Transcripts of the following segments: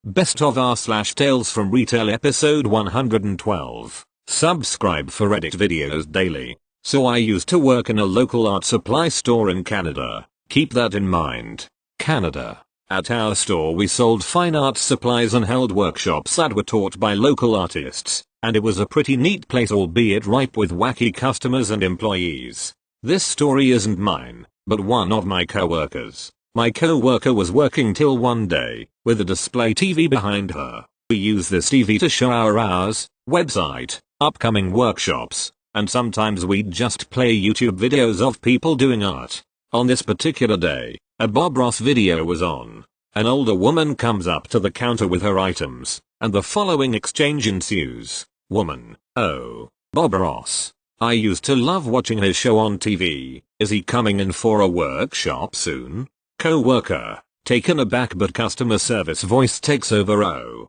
Best of r/Tales from Retail episode 112. Subscribe for edit videos daily. So I used to work in a local art supply store in Canada. Keep that in mind. Canada. At our store we sold fine art supplies and held workshops that were taught by local artists, and it was a pretty neat place, albeit ripe with wacky customers and employees. This story isn't mine, but one of my co-workers. My co-worker was working till one day, with a display TV behind her. We use this TV to show our hours, website, upcoming workshops, and sometimes we'd just play YouTube videos of people doing art. On this particular day, a Bob Ross video was on. An older woman comes up to the counter with her items, and the following exchange ensues. Woman: "Oh, Bob Ross. I used to love watching his show on TV. Is he coming in for a workshop soon?" Co-worker, taken aback but customer service voice takes over. "Oh,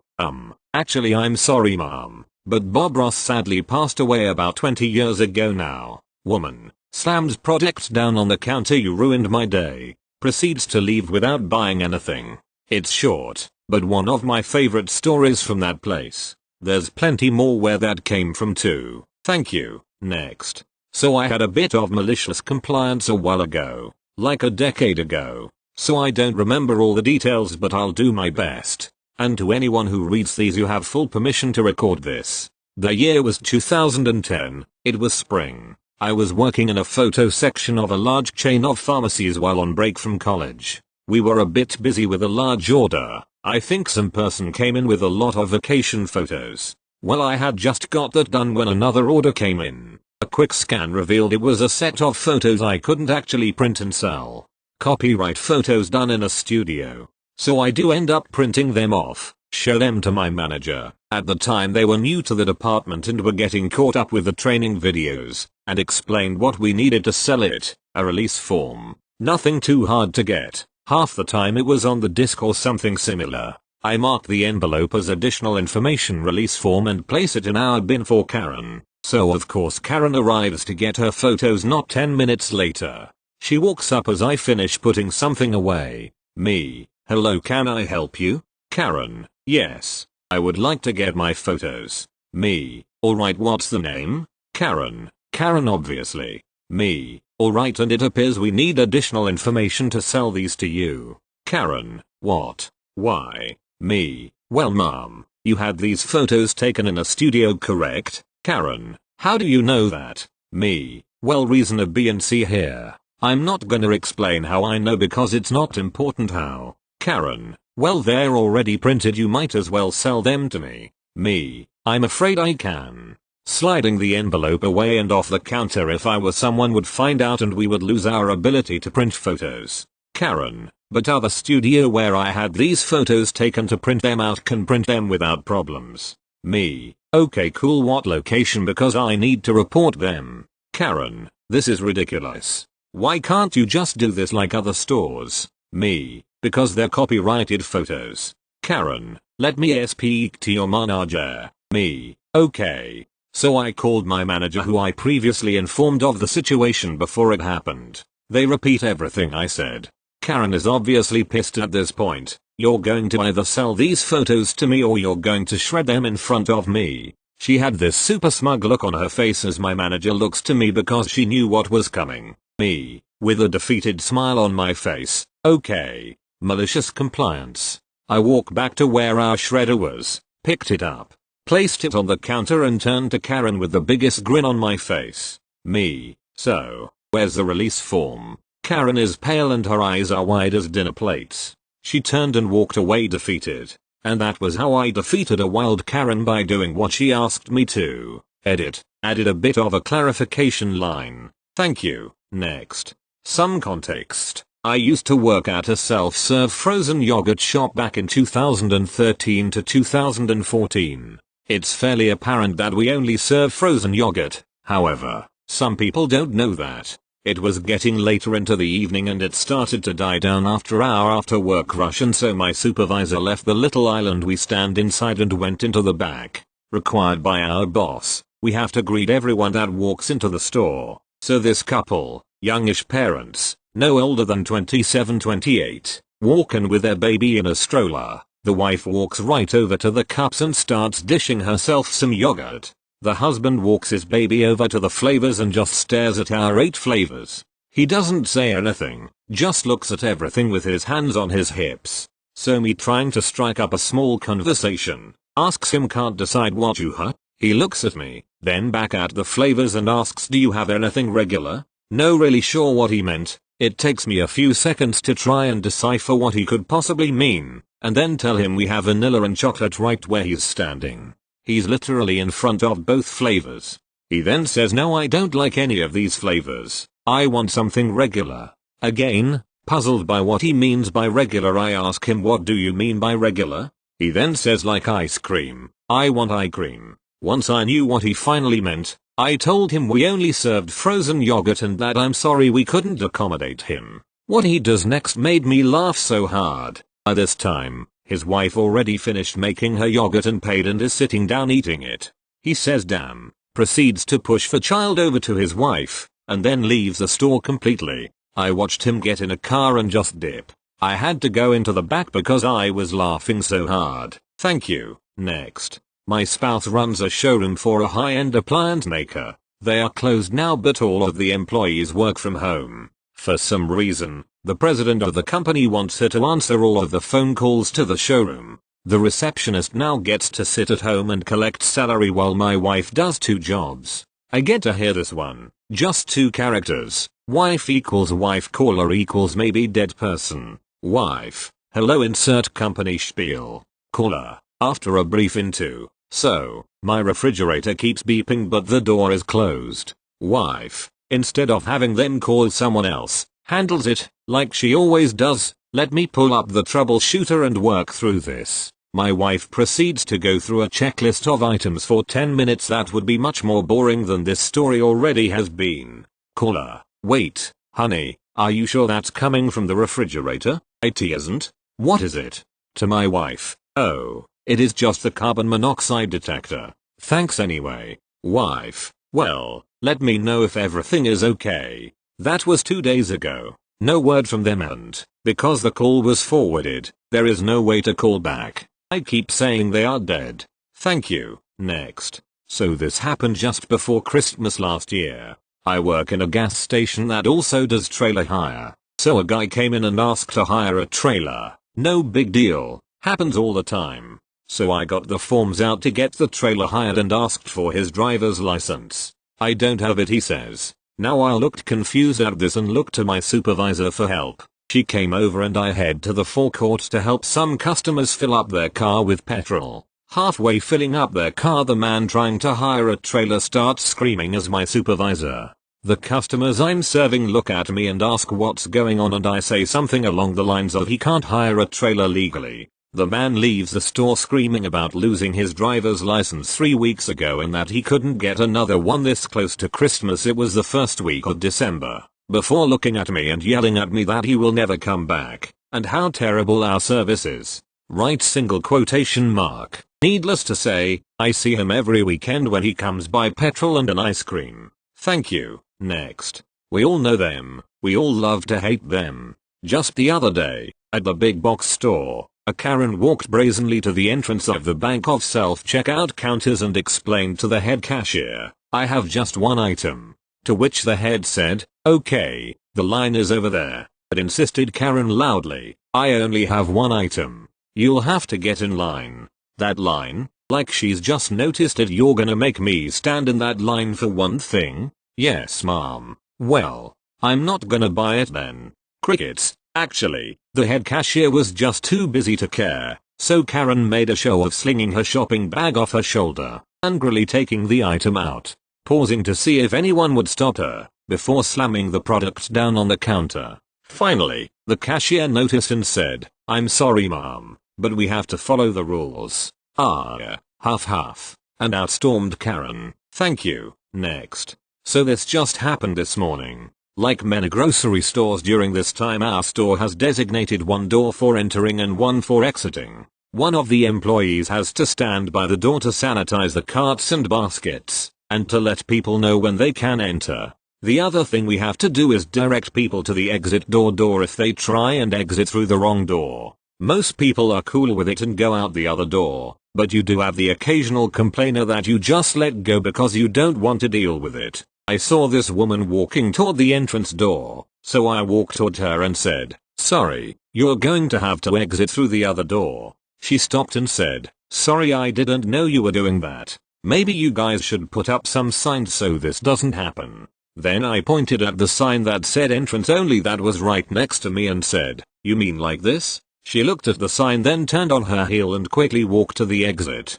actually I'm sorry ma'am, but Bob Ross sadly passed away about 20 years ago now." Woman, slams product down on the counter. "You ruined my day." Proceeds to leave without buying anything. It's short, but one of my favorite stories from that place. There's plenty more where that came from too. Thank you. Next. So I had a bit of malicious compliance a while ago, like a decade ago. So I don't remember all the details, but I'll do my best. And to anyone who reads these, you have full permission to record this. The year was 2010. It was spring. I was working in a photo section of a large chain of pharmacies while on break from college. We were a bit busy with a large order. I think some person came in with a lot of vacation photos. Well, I had just got that done when another order came in. A quick scan revealed it was a set of photos I couldn't actually print and sell. Copyright photos done in a studio. So I do end up printing them off, show them to my manager. At the time they were new to the department and were getting caught up with the training videos, and explained what we needed to sell it, a release form. Nothing too hard to get. Half the time it was on the disc or something similar. I marked the envelope as additional information release form and place it in our bin for Karen. So of course Karen arrives to get her photos not 10 minutes later. She walks up as I finish putting something away. Me: "Hello, can I help you?" Karen: "Yes, I would like to get my photos." Me: "Alright, what's the name?" Karen: "Karen obviously." Me: "Alright, and it appears we need additional information to sell these to you." Karen: "What? Why?" Me: "Well ma'am, you had these photos taken in a studio, correct?" Karen: "How do you know that?" Me: "Well, reason A, B and C here. I'm not gonna explain how I know because it's not important how." Karen: "Well, they're already printed, you might as well sell them to me." Me: "I'm afraid I can." Sliding the envelope away and off the counter. If I were someone would find out and we would lose our ability to print photos. Karen: "But other studio where I had these photos taken to print them out can print them without problems." Me: "Okay, cool, what location, because I need to report them." Karen: "This is ridiculous. Why can't you just do this like other stores?" Me: "Because they're copyrighted photos." Karen: "Let me speak to your manager." Me: "Okay." So I called my manager, who I previously informed of the situation before it happened. They repeat everything I said. Karen is obviously pissed at this point. "You're going to either sell these photos to me or you're going to shred them in front of me." She had this super smug look on her face as my manager looks to me because she knew what was coming. Me, with a defeated smile on my face: "Okay." Malicious compliance. I walk back to where our shredder was, picked it up, placed it on the counter and turned to Karen with the biggest grin on my face. Me: "So, where's the release form?" Karen is pale and her eyes are wide as dinner plates. She turned and walked away defeated. And that was how I defeated a wild Karen, by doing what she asked me to. Edit. Added a bit of a clarification line. Thank you. Next. Some context. I used to work at a self-serve frozen yogurt shop back in 2013 to 2014. It's fairly apparent that we only serve frozen yogurt. However, some people don't know that. It was getting later into the evening and it started to die down after our after work rush, and so my supervisor left the little island we stand inside and went into the back. Required by our boss, we have to greet everyone that walks into the store. So this couple, youngish parents, no older than 27-28, walk in with their baby in a stroller. The wife walks right over to the cups and starts dishing herself some yogurt. The husband walks his baby over to the flavors and just stares at our 8 flavors. He doesn't say anything, just looks at everything with his hands on his hips. So me trying to strike up a small conversation, asks him can't decide what you huh? He looks at me, then back at the flavors and asks do you have anything regular? No really sure what he meant. It takes me a few seconds to try and decipher what he could possibly mean, and then tell him we have vanilla and chocolate right where he's standing. He's literally in front of both flavors. He then says no I don't like any of these flavors, I want something regular. Again, puzzled by what he means by regular I ask him what do you mean by regular? He then says like ice cream, I want ice cream. Once I knew what he finally meant, I told him we only served frozen yogurt and that I'm sorry we couldn't accommodate him. What he does next made me laugh so hard. By this time, his wife already finished making her yogurt and paid and is sitting down eating it. He says damn, proceeds to push the child over to his wife, and then leaves the store completely. I watched him get in a car and just dip. I had to go into the back because I was laughing so hard. Thank you. Next. My spouse runs a showroom for a high-end appliance maker. They are closed now but all of the employees work from home. For some reason, the president of the company wants her to answer all of the phone calls to the showroom. The receptionist now gets to sit at home and collect salary while my wife does 2 jobs. I get to hear this one. Just 2 characters. Wife equals wife caller equals maybe dead person. Wife. Hello insert company spiel. Caller. After a brief into. So, my refrigerator keeps beeping but the door is closed. Wife. Instead of having them call someone else, handles it, like she always does. Let me pull up the troubleshooter and work through this. My wife proceeds to go through a checklist of items for 10 minutes that would be much more boring than this story already has been. Caller. Wait, honey, are you sure that's coming from the refrigerator? It isn't. What is it? To my wife. Oh, it is just the carbon monoxide detector. Thanks anyway. Wife. Well, let me know if everything is okay. That was 2 days ago. No word from them and, because the call was forwarded, there is no way to call back. I keep saying they are dead. Thank you. Next. So this happened just before Christmas last year. I work in a gas station that also does trailer hire. So a guy came in and asked to hire a trailer. No big deal. Happens all the time. So I got the forms out to get the trailer hired and asked for his driver's license. I don't have it, he says. Now I looked confused at this and looked to my supervisor for help. She came over and I head to the forecourt to help some customers fill up their car with petrol. Halfway filling up their car, the man trying to hire a trailer starts screaming as my supervisor. The customers I'm serving look at me and ask what's going on and I say something along the lines of he can't hire a trailer legally. The man leaves the store screaming about losing his driver's license 3 weeks ago and that he couldn't get another one this close to Christmas. It was the first week of December. Before looking at me and yelling at me that he will never come back, and how terrible our service is. Right single quotation mark. Needless to say, I see him every weekend when he comes by petrol and an ice cream. Thank you. Next. We all know them. We all love to hate them. Just the other day, at the big box store, a Karen walked brazenly to the entrance of the bank of self-checkout counters and explained to the head cashier, I have just one item. To which the head said, okay, the line is over there. But insisted Karen loudly, I only have one item. You'll have to get in line. That line? Like she's just noticed it. You're gonna make me stand in that line for one thing? Yes, mom. Well, I'm not gonna buy it then. Crickets. Actually, the head cashier was just too busy to care, so Karen made a show of slinging her shopping bag off her shoulder, angrily taking the item out, pausing to see if anyone would stop her, before slamming the product down on the counter. Finally, the cashier noticed and said, I'm sorry mom, but we have to follow the rules. Ah, huff huff, and out stormed Karen. Thank you. Next. So this just happened this morning. Like many grocery stores during this time, our store has designated one door for entering and one for exiting. One of the employees has to stand by the door to sanitize the carts and baskets, and to let people know when they can enter. The other thing we have to do is direct people to the exit door if they try and exit through the wrong door. Most people are cool with it and go out the other door, but you do have the occasional complainer that you just let go because you don't want to deal with it. I saw this woman walking toward the entrance door, so I walked toward her and said, "Sorry, you're going to have to exit through the other door." She stopped and said, "Sorry, I didn't know you were doing that. Maybe you guys should put up some signs so this doesn't happen." Then I pointed at the sign that said entrance only that was right next to me and said, "You mean like this?" She looked at the sign, then turned on her heel and quickly walked to the exit.